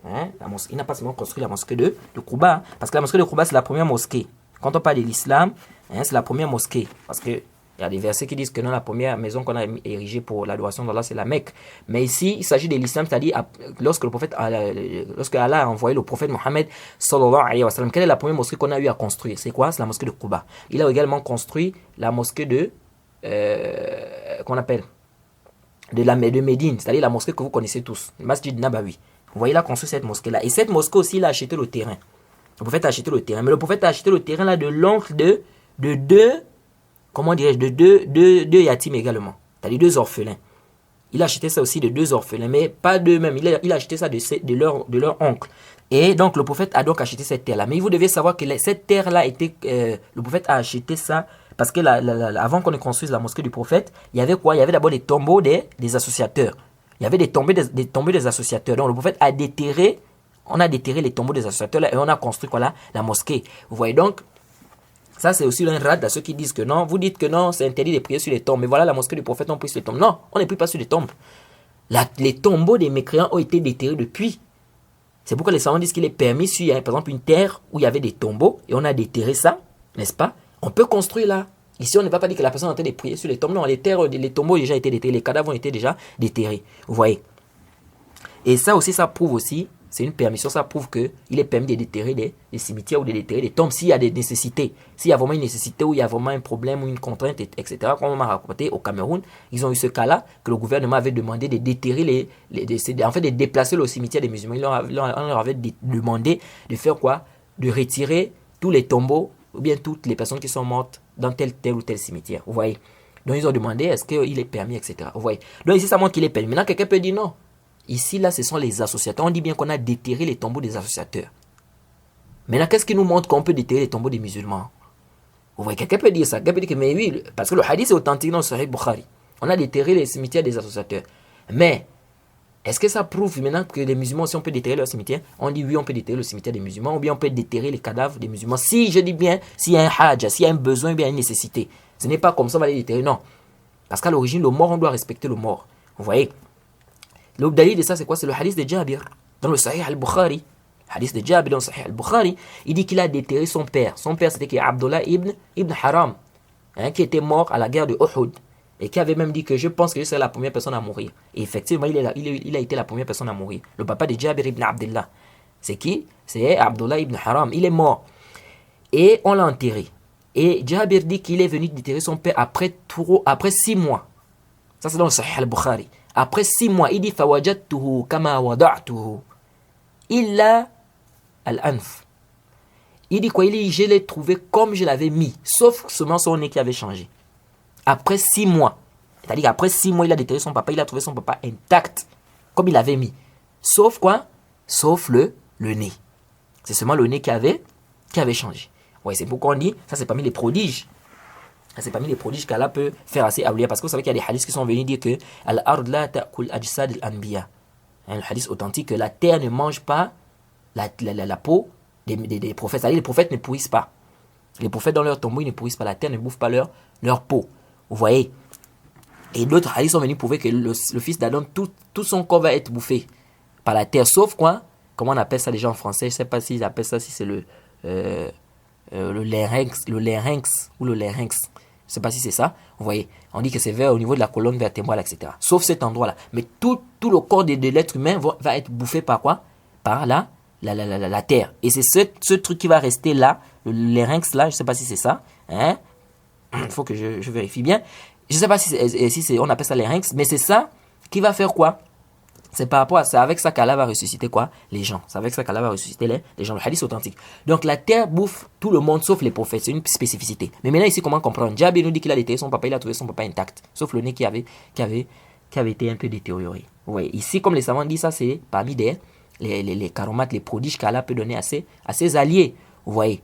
Il n'a pas seulement construit la mosquée de Quba, parce que la mosquée de Quba, c'est la première mosquée. Quand on parle de l'islam, c'est la première mosquée. Parce que il y a des versets qui disent que non, la première maison qu'on a érigée pour l'adoration d'Allah, c'est la Mecque. Mais ici, il s'agit de l'islam, c'est-à-dire lorsque Allah a envoyé le prophète Mohammed sallallahu alayhi wa sallam, quelle est la première mosquée qu'on a eu à construire? C'est quoi? C'est la mosquée de Quba. Il a également construit la mosquée qu'on appelle de Médine, c'est-à-dire la mosquée que vous connaissez tous, le Masjid Nabawi. Vous voyez, il a construit cette mosquée-là. Et cette mosquée aussi, il a acheté le terrain. Le prophète a acheté le terrain. Mais le prophète a acheté le terrain là de l'oncle de deux, comment dirais-je, de deux yatim également. C'est-à-dire deux orphelins. Il a acheté ça aussi de deux orphelins, mais pas d'eux-mêmes. Il a acheté ça de leur oncle. Et donc le prophète a donc acheté cette terre-là. Mais vous devez savoir que cette terre-là le prophète a acheté ça parce que avant qu'on ne construise la mosquée du prophète, il y avait quoi? Il y avait d'abord les tombeaux des associateurs. Il y avait des tombeaux des associateurs. Donc le prophète on a déterré les tombeaux des associateurs là, et on a construit quoi là? La mosquée. Vous voyez donc, ça c'est aussi un rad à ceux qui disent que non. Vous dites que non, c'est interdit de prier sur les tombes. Mais voilà, la mosquée du prophète, on prie sur les tombes. Non, on ne prie pas sur les tombes. Les tombeaux des mécréants ont été déterrés depuis. C'est pourquoi les savants disent qu'il est permis, s'il y a par exemple une terre où il y avait des tombeaux et on a déterré ça, n'est-ce pas? On peut construire là. Ici, on ne va pas dire que la personne est en train de prier sur les tombes. Non, les tombeaux ont déjà été déterrés, les cadavres ont été déjà déterrés. Vous voyez? Et ça aussi, ça prouve aussi, c'est une permission, ça prouve qu'il est permis de déterrer des cimetières ou de déterrer des tombes s'il y a des nécessités. S'il y a vraiment une nécessité ou il y a vraiment un problème ou une contrainte, etc. Comme on m'a raconté au Cameroun, ils ont eu ce cas-là que le gouvernement avait demandé de déterrer en fait de déplacer le cimetière des musulmans. On leur avait demandé de faire quoi? De retirer tous les tombeaux ou bien toutes les personnes qui sont mortes dans tel ou tel cimetière. Vous voyez? Donc ils ont demandé est-ce qu'il est permis, etc. Vous voyez? Donc ici ça montre qu'il est permis. Maintenant quelqu'un peut dire non. Ici, là, ce sont les associateurs. On dit bien qu'on a déterré les tombeaux des associateurs. Maintenant, qu'est-ce qui nous montre qu'on peut déterrer les tombeaux des musulmans? Vous voyez, quelqu'un peut dire ça. Quelqu'un peut dire que, mais oui, parce que le hadith est authentique dans le Sahih Bukhari. On a déterré les cimetières des associateurs. Mais, est-ce que ça prouve maintenant que les musulmans, si on peut déterrer leur cimetière? On dit oui, on peut déterrer le cimetière des musulmans, ou bien on peut déterrer les cadavres des musulmans. Si, je dis bien, s'il y a un hajj, s'il y a un besoin, ou bien une nécessité. Ce n'est pas comme ça, on va les déterrer, non. Parce qu'à l'origine, le mort, on doit respecter le mort. Vous voyez? Le dalil de ça, c'est quoi? C'est le hadith de Jabir, dans le Sahih al-Bukhari. Hadith de Jabir dans le Sahih al-Bukhari. Il dit qu'il a déterré son père. Son père, c'était Abdullah ibn Haram, qui était mort à la guerre de Uhud. Et qui avait même dit que je pense que je serai la première personne à mourir. Et effectivement, il a été la première personne à mourir. Le papa de Jabir ibn Abdullah. C'est qui? C'est Abdullah ibn Haram. Il est mort. Et on l'a enterré. Et Jabir dit qu'il est venu déterrer son père après 6 mois. Ça, c'est dans le Sahih al-Bukhari. Après 6 mois, il dit fawajadtuhu kama wada'tuhu illa al-anf. Il dit quoi? Il dit je l'ai trouvé comme je l'avais mis, sauf seulement son nez qui avait changé. Après 6 mois, c'est-à-dire qu'après 6 mois, il a déterré son papa, il a trouvé son papa intact, comme il l'avait mis. Sauf quoi? Sauf le nez. C'est seulement le nez qui avait changé. Ouais, c'est pourquoi on dit, ça c'est parmi les prodiges. C'est parmi les prodiges qu'Allah peut faire assez awliya. Parce que vous savez qu'il y a des hadiths qui sont venus dire que Al-ard la ta'kul ajsad al-anbiya. Le hadith authentique que la terre ne mange pas la peau des prophètes. C'est-à-dire les prophètes ne pourrissent pas. Les prophètes dans leur tombeau, ils ne pourrissent pas. La terre ne bouffe pas leur peau. Vous voyez? Et d'autres hadiths sont venus prouver que le fils d'Adam, tout son corps va être bouffé par la terre. Sauf quoi? Comment on appelle ça déjà en français? Je ne sais pas s'ils appellent ça, si c'est le larynx ou le larynx. Je ne sais pas si c'est ça. Vous voyez, on dit que c'est au niveau de la colonne vertébrale, etc. Sauf cet endroit-là. Mais tout le corps de l'être humain va être bouffé par quoi? Par la terre. Et c'est ce truc qui va rester là, le larynx là, je ne sais pas si c'est ça. Hein? Il faut que je vérifie bien. Je ne sais pas si on appelle ça larynx, mais c'est ça qui va faire quoi? C'est par rapport à ça, avec ça qu'Allah va ressusciter quoi? Les gens. C'est avec ça qu'Allah va ressusciter les gens. Le hadith authentique. Donc la terre bouffe tout le monde sauf les prophètes. C'est une spécificité. Mais maintenant ici, comment comprendre? Jabir nous dit qu'il a déterré son papa, il a trouvé son papa intact. Sauf le nez qui avait été un peu détérioré. Vous voyez, ici, comme les savants disent, ça c'est parmi les karomates, les prodiges qu'Allah peut donner à ses alliés. Vous voyez,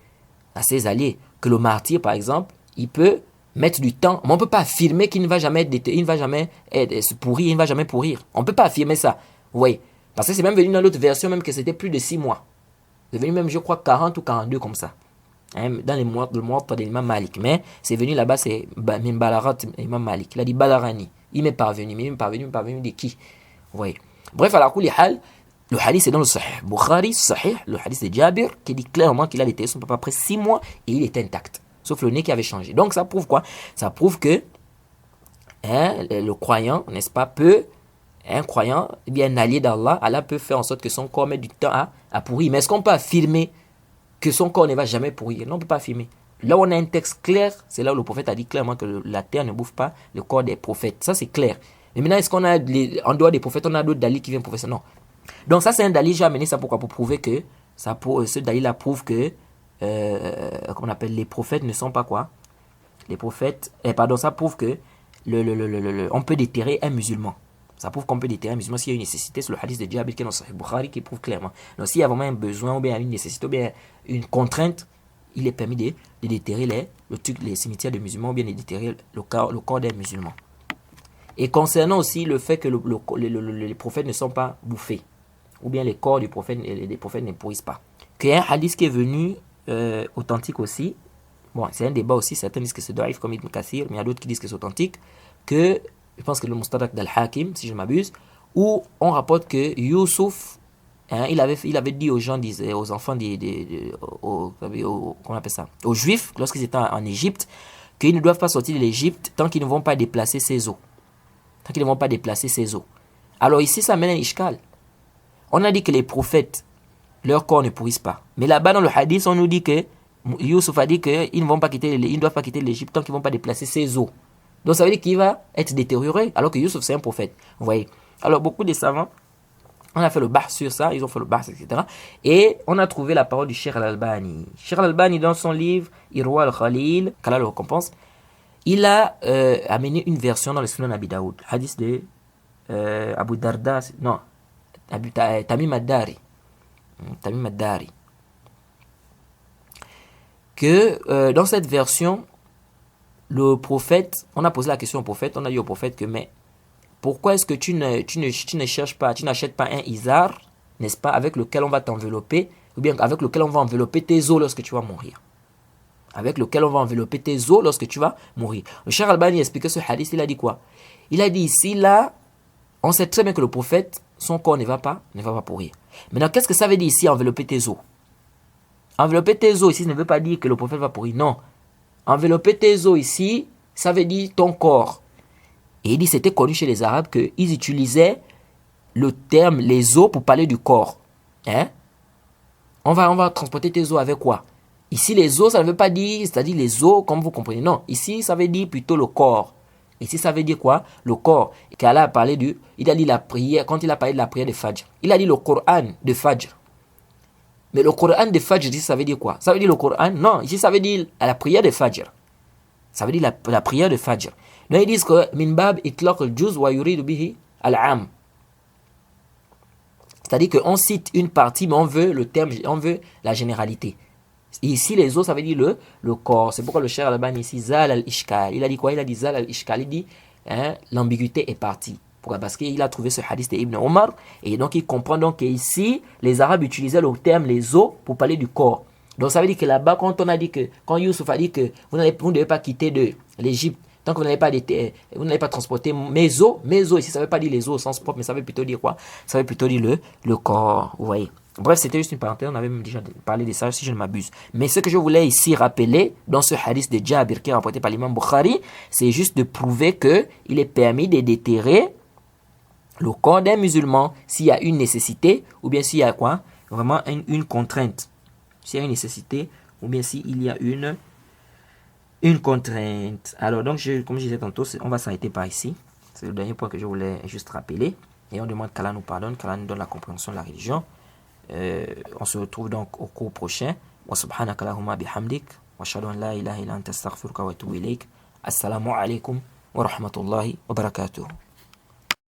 à ses alliés. Que le martyr, par exemple, il peut mettre du temps, mais on ne peut pas affirmer qu'il ne va jamais se pourrir, il ne va jamais pourrir. On ne peut pas affirmer ça. Vous voyez, parce que c'est même venu dans l'autre version même que c'était plus de 6 mois. C'est venu même, je crois, 40 ou 42 comme ça. Hein, dans le Muwatta de l'imam Malik. Mais c'est venu là-bas, c'est Mimbalarat, l'imam Malik. Il a dit Balarani. Il m'est parvenu. Mais il m'est parvenu de qui? Vous voyez. Bref, à la kouli hal, le hadith est dans le Sahih Bukhari, Sahih, le hadith de Jabir, qui dit clairement qu'il a déterré son papa après 6 mois et il était intact. Sauf le nez qui avait changé. Donc ça prouve quoi? Ça prouve que le croyant, n'est-ce pas, un croyant, eh bien un allié d'Allah, Allah peut faire en sorte que son corps mette du temps à pourrir. Mais est-ce qu'on peut affirmer que son corps ne va jamais pourrir? Non, on ne peut pas affirmer. Là où on a un texte clair, c'est là où le prophète a dit clairement que la terre ne bouffe pas le corps des prophètes. Ça c'est clair. Mais maintenant, est-ce qu'on a, en dehors des prophètes, on a d'autres dalils qui viennent prouver ça? Non. Donc ça c'est un dalil, j'ai amené ça pourquoi? Pour prouver que, ce dalil-là prouve que, comment on appelle, les prophètes ne sont pas quoi? Les prophètes, ça prouve que on peut déterrer un musulman. Ça prouve qu'on peut déterrer un musulman s'il y a une nécessité. C'est le hadith de Jabir qui est dans Sahih Bukhari qui prouve clairement. Donc s'il y a vraiment un besoin ou bien une nécessité ou bien une contrainte, il est permis de déterrer les cimetières de musulmans ou bien de déterrer le corps des musulmans. Et concernant aussi le fait que les prophètes ne sont pas bouffés ou bien les corps des prophètes ne pourrissent pas. Qu'il y a un hadith qui est venu authentique aussi. Bon, c'est un débat aussi. Certains disent que c'est daif comme Ibn Kathir, mais il y a d'autres qui disent que c'est authentique. Que je pense que le Mustadrak d'Al-Hakim, si je ne m'abuse, où on rapporte que Youssouf, hein, il avait dit aux gens, aux enfants, comment on appelle ça, aux Juifs, lorsqu'ils étaient en Égypte, qu'ils ne doivent pas sortir de l'Égypte tant qu'ils ne vont pas déplacer ses eaux. Tant qu'ils ne vont pas déplacer ses eaux. Alors ici, ça mène un ishkal. On a dit que les prophètes, leur corps ne pourrissent pas. Mais là-bas, dans le hadith, on nous dit que Youssouf a dit qu'ils ne doivent pas quitter l'Égypte tant qu'ils ne vont pas déplacer ses eaux. Donc ça veut dire qu'il va être détérioré, alors que Youssouf, c'est un prophète. Vous voyez. Alors beaucoup de savants, on a fait le bahs sur ça, ils ont fait le bahs, etc. Et on a trouvé la parole du Cheikh Al-Albani. Cheikh Al-Albani, dans son livre Irwa al-Khalil, qu'Allah le récompense, il a amené une version dans le Sunan Abi Daoud, hadith de Abu Darda, non, Tamim ad-Dari. Tamim ad-Dari. Que dans cette version, le prophète, on a posé la question au prophète, on a dit au prophète que, mais pourquoi est-ce que tu ne cherches pas, tu n'achètes pas un izar, n'est-ce pas, avec lequel on va t'envelopper, ou bien avec lequel on va envelopper tes os lorsque tu vas mourir. Avec lequel on va envelopper tes os lorsque tu vas mourir. Le Cheikh Albani expliquait ce hadith, il a dit quoi? Il a dit ici, là, on sait très bien que le prophète, son corps ne va pas pourrir. Maintenant, qu'est-ce que ça veut dire ici, envelopper tes os? Envelopper tes os ici, ça ne veut pas dire que le prophète va pourrir, non. Envelopper tes os ici, ça veut dire ton corps. Et il dit c'était connu chez les Arabes qu'ils utilisaient le terme les os pour parler du corps. Hein? On va transporter tes os avec quoi? Ici les os, ça ne veut pas dire, c'est-à-dire les os comme vous comprenez. Non, ici ça veut dire plutôt le corps. Ici ça veut dire quoi? Le corps. Qu'Allah a parlé il a dit la prière, quand il a parlé de la prière de Fajr. Il a dit le Coran de Fajr. Mais le Coran de Fajr, ici ça veut dire quoi? Ça veut dire le Coran? Non, ici ça veut dire la prière de Fajr. Ça veut dire la prière de Fajr. Donc ils disent que minbab itlaq al-juz wa yuridu bihi al-am. C'est-à-dire qu'on cite une partie, mais on veut le terme, on veut la généralité. Ici, les os, ça veut dire le corps. C'est pourquoi le Cheikh Al-Albani ici, zal al-ishkal. Il a dit quoi? Il a dit zal al-ishkal. Il dit, hein, l'ambiguïté est partie. Pourquoi? Parce qu'il a trouvé ce hadith de Ibn Omar. Et donc, il comprend donc qu'ici, les Arabes utilisaient le terme les os pour parler du corps. Donc, ça veut dire que là-bas, quand Youssouf a dit que vous ne devez pas quitter de l'Égypte, tant que vous n'allez pas transporter mes os ici, ça ne veut pas dire les os au sens propre, mais ça veut plutôt dire quoi? Ça veut plutôt dire le corps, vous voyez. Bref, c'était juste une parenthèse, on avait même déjà parlé de ça, si je ne m'abuse. Mais ce que je voulais ici rappeler, dans ce hadith de Jabir qui est rapporté par l'imam Bukhari, c'est juste de prouver qu'il est permis de déterrer le corps d'un musulman s'il y a une nécessité, ou bien s'il y a quoi? Vraiment une contrainte. S'il y a une nécessité, ou bien s'il y a une contrainte. Alors, donc, comme je disais tantôt, on va s'arrêter par ici. C'est le dernier point que je voulais juste rappeler. Et on demande qu'Allah nous pardonne, qu'Allah nous donne la compréhension de la religion. On se retrouve donc au cours prochain. Wa subhanaka Allahumma bihamdik. Wa ashhadu an la ilaha illa anta astaghfiruka wa atubu ilayk. Assalamu alaikum wa rahmatullahi wa barakatuh.